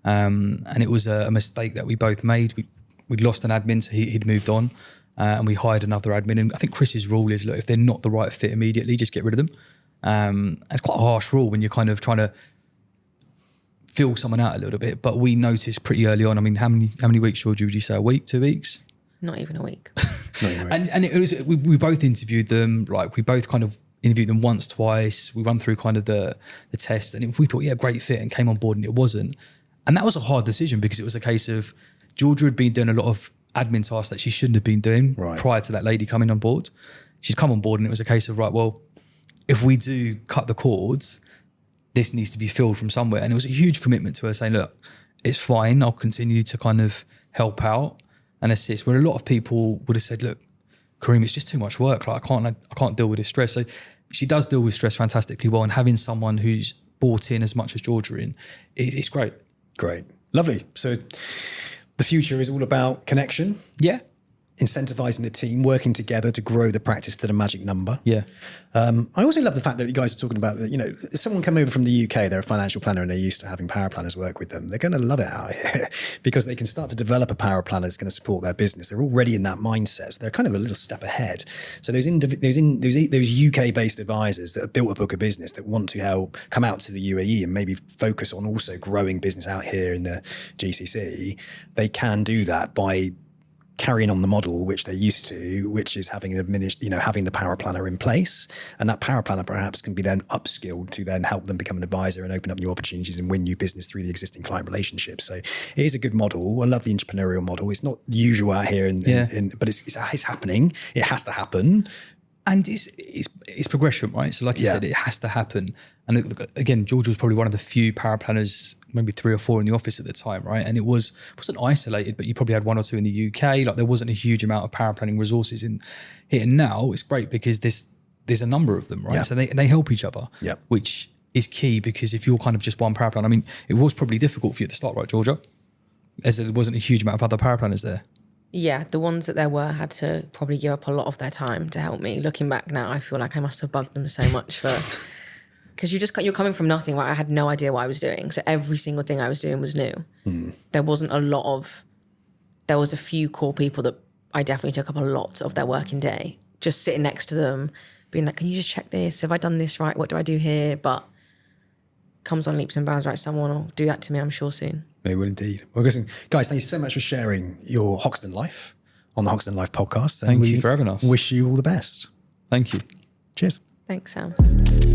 And it was a mistake that we both made. We'd lost an admin, so he'd moved on, and we hired another admin. And I think Chris's rule is, look, if they're not the right fit immediately, just get rid of them. It's quite a harsh rule when you're kind of trying to fill someone out a little bit. But we noticed pretty early on, I mean, how many weeks, Georgia, would you say? A week, 2 weeks? Not even a week. And it was, we both interviewed them, like we both kind of interviewed them once, twice. We run through kind of the test, and we thought, yeah, great fit, and came on board, and it wasn't. And that was a hard decision because it was a case of Georgia had been doing a lot of admin tasks that she shouldn't have been doing prior to that lady coming on board. She'd come on board, and it was a case of, right, well, if we do cut the cords, this needs to be filled from somewhere. And it was a huge commitment to her saying, look, it's fine, I'll continue to kind of help out and assist, where a lot of people would have said, look, Kareem, it's just too much work. Like I can't deal with this stress. So she does deal with stress fantastically well, and having someone who's bought in as much as Georgia in, it's great. Great. Lovely. So the future is all about connection. Yeah. Incentivizing the team, working together to grow the practice to the magic number. Yeah. I also love the fact that you guys are talking about that, if someone come over from the UK, they're a financial planner and they're used to having paraplanners work with them. They're going to love it out here because they can start to develop a paraplanner that's going to support their business. They're already in that mindset. So they're kind of a little step ahead. So those UK based advisors that have built a book of business that want to help come out to the UAE and maybe focus on also growing business out here in the GCC, they can do that by carrying on the model which they're used to, which is having having the paraplanner in place, and that paraplanner perhaps can be then upskilled to then help them become an advisor and open up new opportunities and win new business through the existing client relationships. So it is a good model. I love the entrepreneurial model. It's not usual out here, but it's happening. It has to happen. And it's progression, right? So like you said, it has to happen. And again, Georgia was probably one of the few paraplanners, maybe 3 or 4 in the office at the time, right? And it wasn't isolated, but you probably had 1 or 2 in the UK. Like there wasn't a huge amount of paraplanning resources in here. And now it's great because there's a number of them, right? Yeah. So they help each other, which is key, because if you're kind of just one paraplanner, I mean, it was probably difficult for you at the start, right, Georgia? As there wasn't a huge amount of other paraplanners there. Yeah, the ones that there were had to probably give up a lot of their time to help me. Looking back now, I feel like I must have bugged them so much because you're coming from nothing, right? I had no idea what I was doing. So every single thing I was doing was new. There wasn't there was a few core people that I definitely took up a lot of their working day. Just sitting next to them, being like, can you just check this? Have I done this right? What do I do here? But comes on leaps and bounds, right? Someone will do that to me, I'm sure, soon. They will indeed. Well, listen, guys, thank you so much for sharing your Hoxton Life on the Hoxton Life podcast. And Thank you for having us. Wish you all the best. Thank you. Cheers. Thanks, Sam.